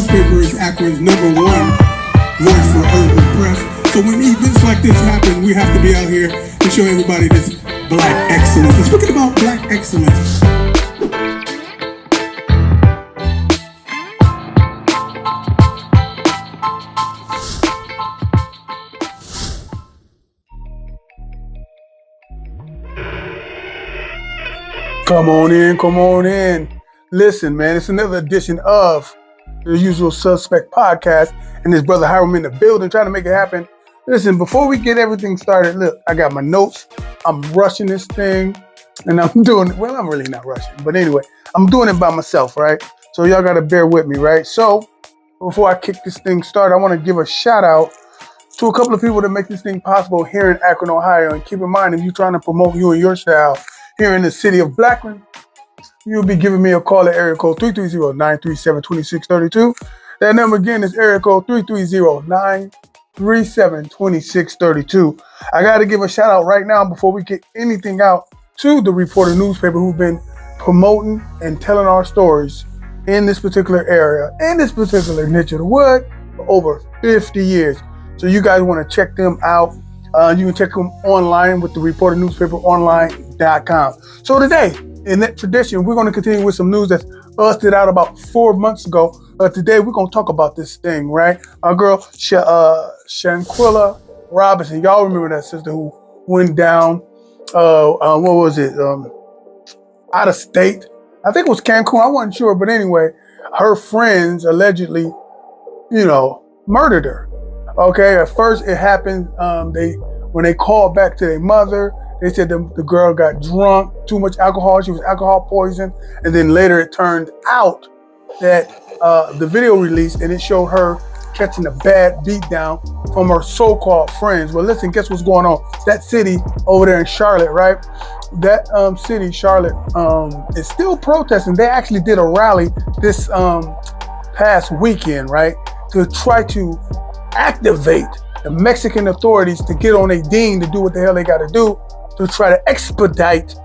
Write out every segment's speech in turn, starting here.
newspaper is Akron's #1 voice for urban press. So when events like this happen, we have to be out here to show everybody this black excellence. And speaking about black excellence, come on in, come on in. Listen, man, it's another edition of the Usual Suspect podcast, and this brother Hiram in the building trying to make it happen. Listen, before we get everything started, look, I got my notes. I'm rushing this thing, and I'm doing, well, I'm really not rushing, but anyway, I'm doing it by myself, right? So y'all got to bear with me, right? So before I kick this thing started, I want to give a shout out to a couple of people that make this thing possible here in Akron, Ohio. And keep in mind, if you're trying to promote you and your style here in the city of Blackman, you'll be giving me a call at area code 330-937-2632. That number again is area code 330-937-2632. I got to give a shout out right now before we get anything out to the Reporter newspaper who've been promoting and telling our stories in this particular area, in this particular niche of the wood for over 50 years. So you guys want to check them out. You can check them online with the Reporter newspaper online.com. So today, in that tradition, we're going to continue with some news that's busted out about 4 months ago. Today, we're going to talk about this thing, right? Our girl, Shanquella Robinson. Y'all remember that sister who went down, what was it? Out of state. I think it was Cancun. I wasn't sure. But anyway, her friends allegedly, murdered her. Okay, at first it happened, when they called back to their mother, they said the girl got drunk, too much alcohol, she was alcohol poisoned, and then later it turned out that the video released and it showed her catching a bad beat down from her so-called friends. Well, listen, guess what's going on? That city over there in Charlotte, right? That city, Charlotte, is still protesting. They actually did a rally this past weekend, right, to try to activate the Mexican authorities to get on a ding to do what the hell they got to do to try to expedite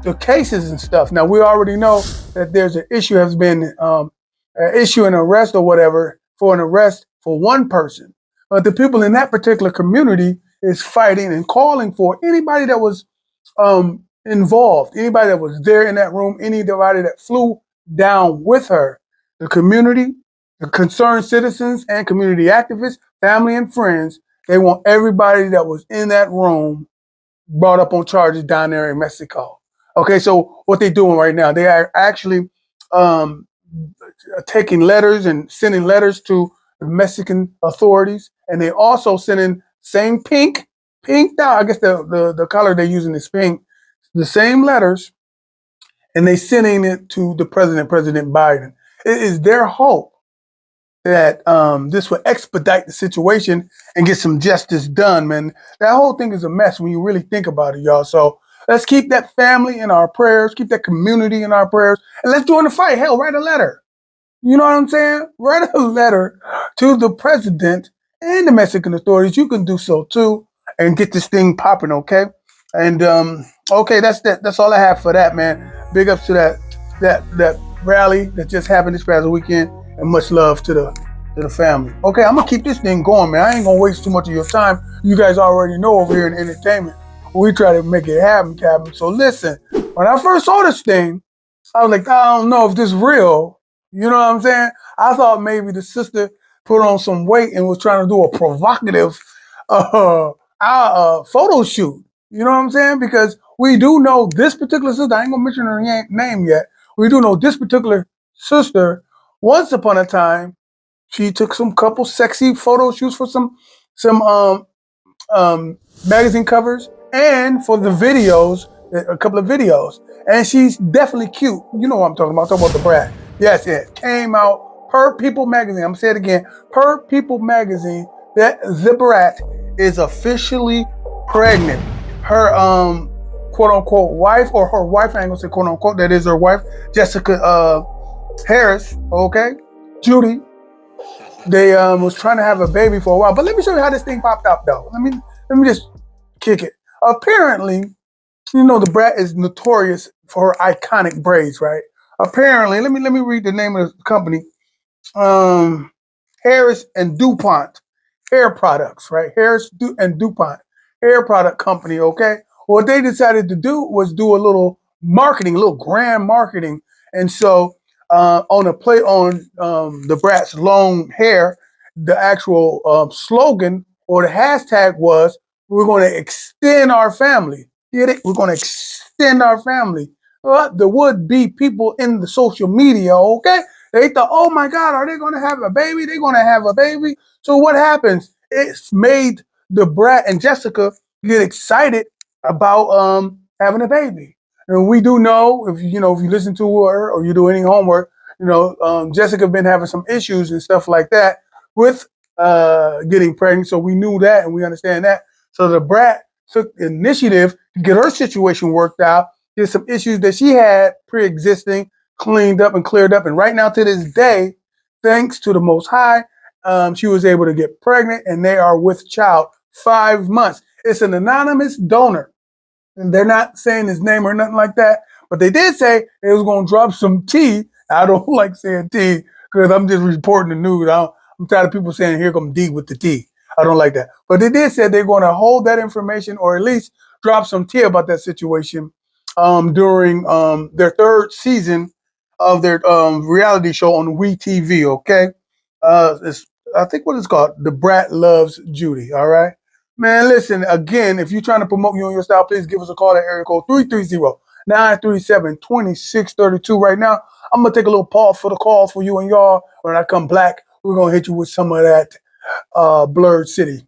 the cases and stuff. Now, we already know that there's an issue, has been an arrest or whatever for an arrest for one person. But the people in that particular community is fighting and calling for anybody that was involved, anybody that was there in that room, anybody that flew down with her. The community, the concerned citizens and community activists, family and friends, they want everybody that was in that room brought up on charges down there in Mexico. Okay, so what they're doing right now, they are actually taking letters and sending letters to the Mexican authorities, and they also sending same pink now, I guess the color they're using is pink, the same letters, and they sending it to the President Biden. It is their hope that this will expedite the situation and get some justice done, man. That whole thing is a mess when you really think about it, y'all. So let's keep that family in our prayers, keep that community in our prayers, and let's join the fight. Hell, write a letter. You know what I'm saying? Write a letter to the president and the Mexican authorities. You can do so too and get this thing popping, okay? And okay, that's all I have for that, man. Big ups to that rally that just happened this past weekend. And much love to the family. Okay, I'm gonna keep this thing going, man. I ain't gonna waste too much of your time. You guys already know over here in entertainment, we try to make it happen, Captain. So listen, when I first saw this thing, I was like, I don't know if this is real. You know what I'm saying? I thought maybe the sister put on some weight and was trying to do a provocative photo shoot. You know what I'm saying? Because we do know this particular sister. I ain't gonna mention her name yet. We do know this particular sister. Once upon a time, she took some couple sexy photo shoots for some magazine covers and for the videos, a couple of videos. And she's definitely cute. You know what I'm talking about. I'm talking about the Brat. Yes, it came out per People magazine. I'm going to say it again. Per People magazine, that the Brat is officially pregnant. Her quote unquote wife, or her wife, I ain't going to say quote unquote, that is her wife, Jessica Harris, okay, Judy, they was trying to have a baby for a while. But let me show you how this thing popped up, though. Let me just kick it. Apparently, the Brat is notorious for her iconic braids, right? Apparently, let me read the name of the company. Harris and DuPont hair products, right? And DuPont hair product company, okay? What they decided to do was do a little marketing, a little grand marketing. And so on a play on the Brat's long hair, the actual slogan or the hashtag was, we're going to extend our family. Get it? We're going to extend our family. The would-be people in the social media, okay? They thought, oh my God, are they going to have a baby? They're going to have a baby. So what happens? It's made the Brat and Jessica get excited about having a baby. And we do know, if you listen to her or you do any homework, Jessica been having some issues and stuff like that with getting pregnant. So we knew that and we understand that. So the Brat took the initiative to get her situation worked out, get some issues that she had pre-existing cleaned up and cleared up. And right now to this day, thanks to the Most High, she was able to get pregnant and they are with child 5 months. It's an anonymous donor. And they're not saying his name or nothing like that. But they did say they was going to drop some tea. I don't like saying tea because I'm just reporting the news. I'm tired of people saying, here come D with the tea. I don't like that. But they did say they're going to hold that information or at least drop some tea about that situation during their third season of their reality show on WeTV, okay? I think what it's called, The Brat Loves Judy, all right? Man, listen, again, if you're trying to promote you and your style, please give us a call at area code 330-937-2632 right now. I'm going to take a little pause for the calls for you and y'all. When I come back, we're going to hit you with some of that Blurred City.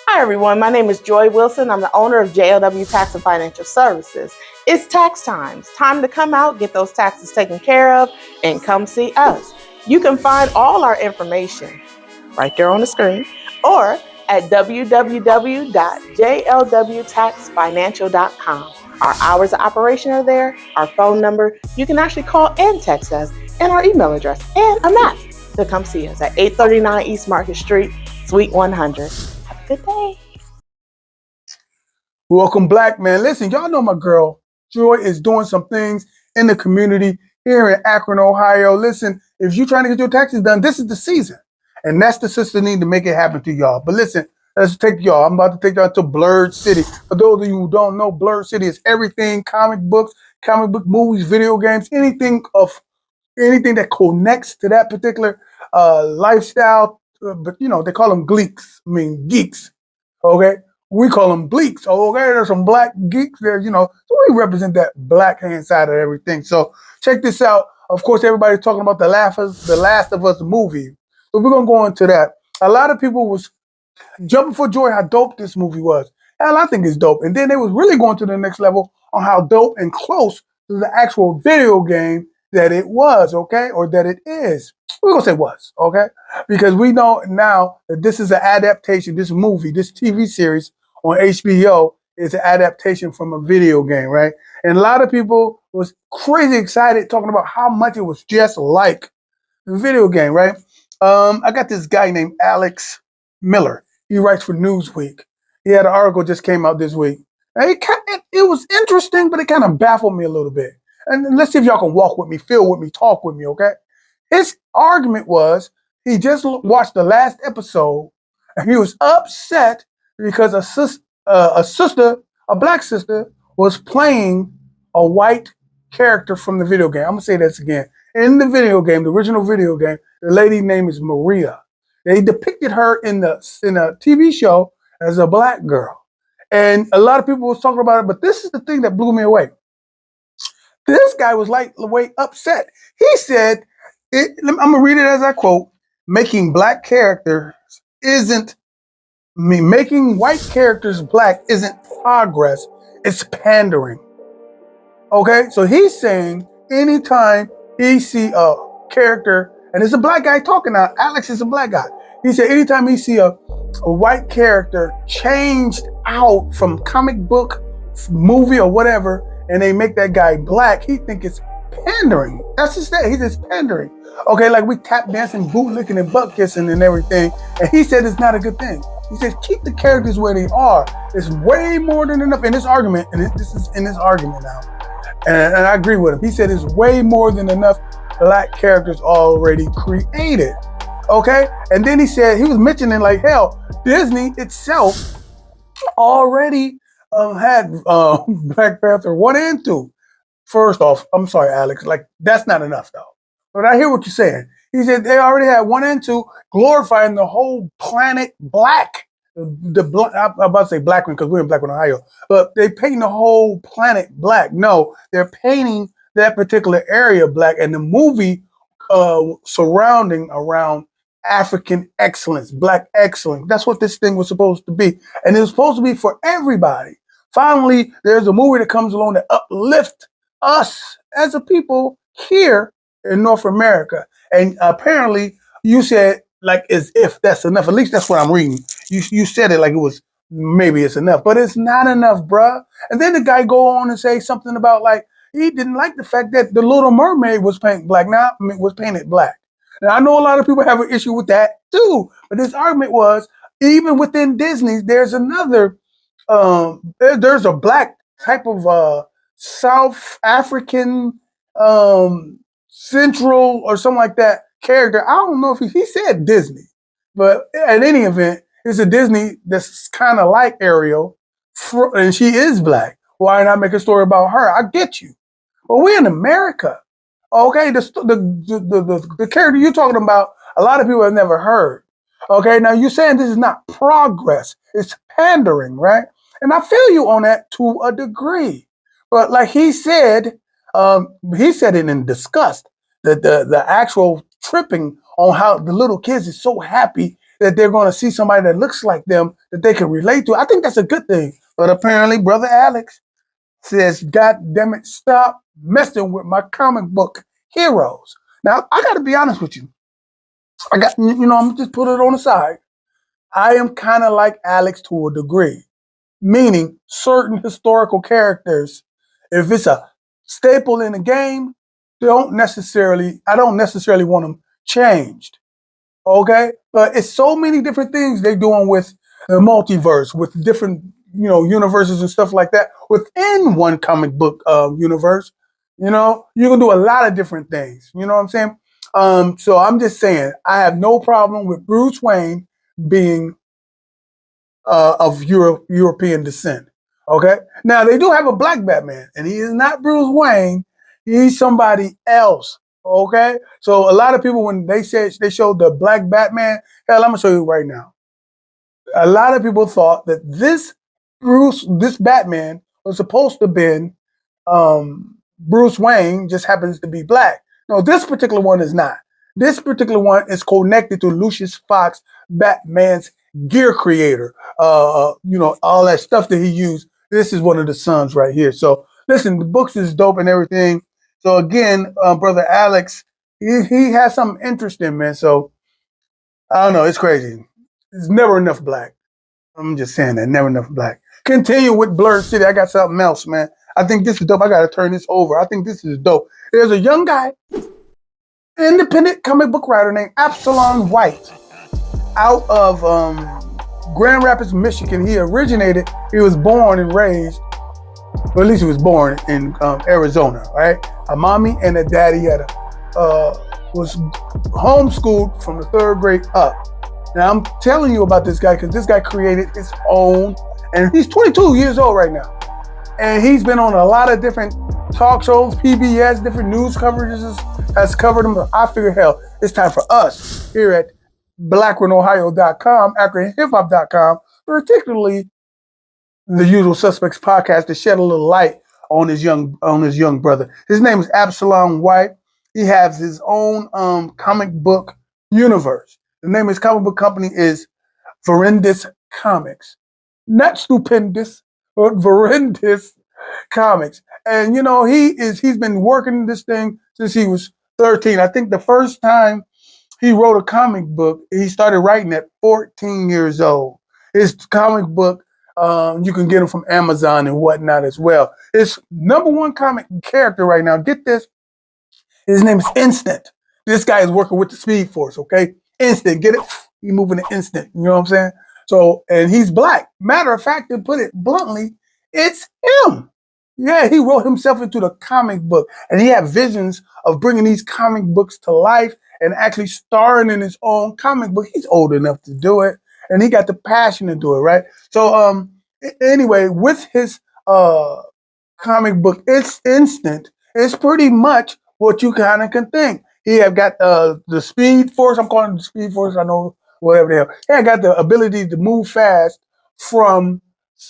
Hi, everyone. My name is Joy Wilson. I'm the owner of JLW Tax and Financial Services. It's tax time. It's time to come out, get those taxes taken care of, and come see us. You can find all our information right there on the screen or at www.jlwtaxfinancial.com. Our hours of operation are there, our phone number. You can actually call and text us, and our email address, and a map to come see us at 839 East Market Street, Suite 100. Have a good day. Welcome, Black man. Listen, y'all know my girl Joy is doing some things in the community here in Akron, Ohio. Listen, if you're trying to get your taxes done, this is the season. And that's the sister need to make it happen to y'all. But listen, let's take y'all. I'm about to take y'all to Blurred City. For those of you who don't know, Blurred City is everything comic books, comic book movies, video games, anything that connects to that particular lifestyle. But they call them geeks. Okay, we call them bleaks. Okay, there's some black geeks there. So we represent that black hand side of everything. So check this out. Of course, everybody's talking about the Last of Us movie. So we're gonna go into that. A lot of people was jumping for joy how dope this movie was. Hell, I think it's dope. And then they was really going to the next level on how dope and close to the actual video game that it was, okay? Or that it is. We're going to say was, okay? Because we know now that this is an adaptation, this movie, this TV series on HBO is an adaptation from a video game, right? And a lot of people was crazy excited talking about how much it was just like the video game, right? I got this guy named Alex Miller. He writes for Newsweek. He had an article just came out this week. And it was interesting, but it kind of baffled me a little bit. And let's see if y'all can walk with me, feel with me, talk with me, okay? His argument was he just watched the last episode and he was upset because a black sister, was playing a white character from the video game. I'm going to say this again. In the video game, the original video game, the lady's name is Maria. They depicted her in a TV show as a black girl. And a lot of people was talking about it, but this is the thing that blew me away. This guy was way upset. He said, I'm going to read it as I quote, making white characters black isn't progress, it's pandering. Okay, so he's saying anytime he see a character, and it's a black guy talking now, Alex is a black guy. He said anytime he see a white character changed out from comic book, movie, or whatever, and they make that guy black, he think it's pandering. That's just that. He's just pandering. Okay, like we tap dancing, bootlicking, and butt kissing and everything. And he said it's not a good thing. He says keep the characters where they are. It's way more than enough in this argument, and this is in this argument now. And I agree with him. He said it's way more than enough black characters already created. Okay? And then he said, he was mentioning like, hell, Disney itself already had Black Panther 1 and 2. First off, I'm sorry, Alex, like that's not enough though. But I hear what you're saying. He said they already had 1 and 2 glorifying the whole planet black. I'm about to say black one because we're in Blackman, Ohio, but they painting the whole planet black. No, they're painting that particular area black, and the movie surrounding around African excellence, black excellence. That's what this thing was supposed to be, and it was supposed to be for everybody. Finally, there's a movie that comes along that uplifts us as a people here in North America. And apparently, you said like as if that's enough. At least that's what I'm reading. You said it like it was maybe it's enough, but it's not enough, bruh. And then the guy go on and say something about like he didn't like the fact that the Little Mermaid was painted black. Now was painted black. Now I know a lot of people have an issue with that too, but his argument was even within Disney, there's another there's a black type of South African Central or something like that character. I don't know if he said Disney, but at any event, it's a Disney that's kind of like Ariel, and she is black. Why not make a story about her? I get you, but we're in America. Okay, the character you're talking about, a lot of people have never heard. Okay, now you're saying this is not progress; it's pandering, right? And I feel you on that to a degree. But like he said it in disgust that the actual tripping on how the little kids is so happy that they're going to see somebody that looks like them that they can relate to. I think that's a good thing. But apparently, Brother Alex says, God damn it, stop messing with my comic book heroes. Now, I got to be honest with you. I'm just put it on the side. I am kind of like Alex to a degree, meaning certain historical characters, if it's a staple in the game, I don't necessarily want them changed. Okay? But it's so many different things they're doing with the multiverse, with different, universes and stuff like that within one comic book universe. You can do a lot of different things. You know what I'm saying? So I'm just saying, I have no problem with Bruce Wayne being of European descent. Okay? Now, they do have a black Batman, and he is not Bruce Wayne. He's somebody else. Okay? So a lot of people, when they said they showed the black Batman, hell, I'm going to show you right now. A lot of people thought that this Batman was supposed to have been Bruce Wayne, just happens to be black. No, this particular one is not. This particular one is connected to Lucius Fox, Batman's gear creator. All that stuff that he used. This is one of the sons right here. So listen, the books is dope and everything. So again, Brother Alex, he has something interesting, man. So I don't know, it's crazy. There's never enough black. I'm just saying that, never enough black. Continue with Blurred City. I got something else, man. I think this is dope. I got to turn this over. I think this is dope. There's a young guy, independent comic book writer named Absalom White, out of Grand Rapids, Michigan. He was born and raised, or at least he was born in Arizona, right? A mommy and a daddy was homeschooled from the 3rd grade up. Now I'm telling you about this guy because this guy created his own, and he's 22 years old right now. And he's been on a lot of different talk shows, PBS, different news coverages, has covered him. I figured, hell, it's time for us here at BlackRunOhio.com, AkronHipHop.com, particularly the Usual Suspects podcast, to shed a little light on his young brother. His name is Absalom White. He has his own comic book universe. The name of his comic book company is Verendis Comics. Not stupendous, but Verendis Comics. And he's been working this thing since he was 13. I think the first time he wrote a comic book, he started writing at 14 years old. His comic book, you can get them from Amazon and whatnot as well. His number one comic character right now, get this, his name is Instant. This guy is working with the Speed Force, okay? Instant, get it? He moving an instant, you know what I'm saying? So, and he's black. Matter of fact, to put it bluntly, it's him. Yeah, he wrote himself into the comic book, and he had visions of bringing these comic books to life and actually starring in his own comic book. He's old enough to do it, and he got the passion to do it, right? So, anyway, with his comic book, it's instant. It's pretty much what you kind of can think. He have got the Speed Force. I'm calling it the Speed Force. I know whatever the hell. He had got the ability to move fast from.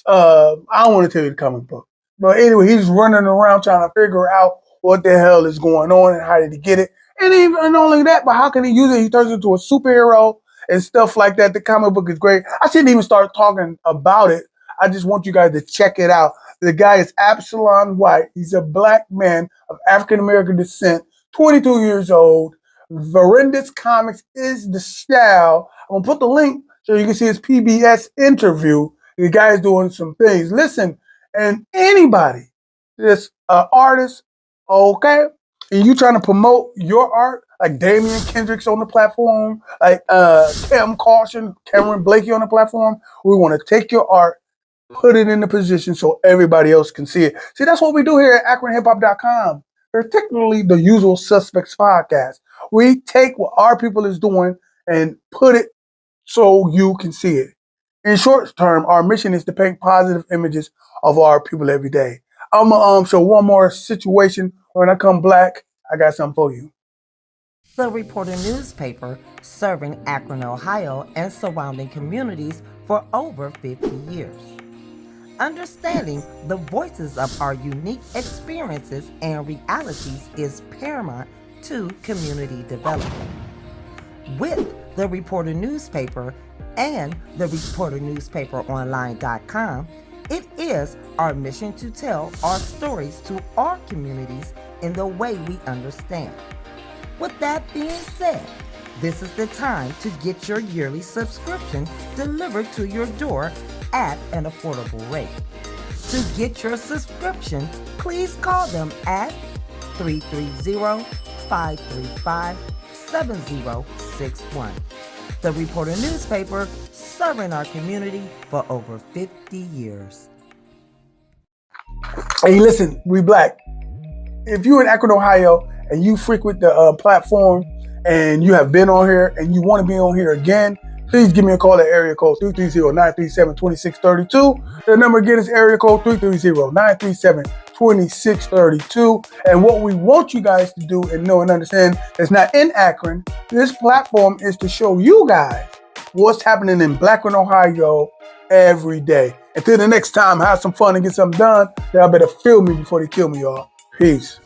I don't want to tell you the comic book, but anyway, he's running around trying to figure out what the hell is going on and how did he get it. And even and not only that, but how can he use it? He turns into a superhero and stuff like that. The comic book is great. I shouldn't even start talking about it. I just want you guys to check it out. The guy is Absalom White. He's a black man of African American descent, 22 years old. Verendus Comics is the style. I'm gonna put the link so you can see his PBS interview. The guy is doing some things. Listen, and anybody that's an artist, okay, and you trying to promote your art, like Damian Kendrick's on the platform, like Cameron Blakey on the platform, we want to take your art, put it in the position so everybody else can see it. See, that's what we do here at AkronHipHop.com, particularly the Usual Suspects podcast. We take what our people is doing and put it so you can see it. In short term, our mission is to paint positive images of our people every day. I'm gonna show one more situation. When I come back, I got something for you. The Reporter newspaper serving Akron, Ohio and surrounding communities for over 50 years. Understanding the voices of our unique experiences and realities is paramount to community development. With the Reporter newspaper and the reporternewspaperonline.com, it is our mission to tell our stories to our communities in the way we understand. With that being said, this is the time to get your yearly subscription delivered to your door at an affordable rate. To get your subscription, please call them at 330-535-7061. The Reporter newspaper serving our community for over 50 years. Hey, listen, we black. If you're in Akron, Ohio, and you frequent the platform, and you have been on here, and you want to be on here again, please give me a call at area code 330-937-2632. The number again is area code 330-937-2632. And what we want you guys to do and know and understand is not in Akron. This platform is to show you guys what's happening in Blackburn, Ohio every day. Until the next time, have some fun and get something done. Y'all better feel me before they kill me, y'all. Peace.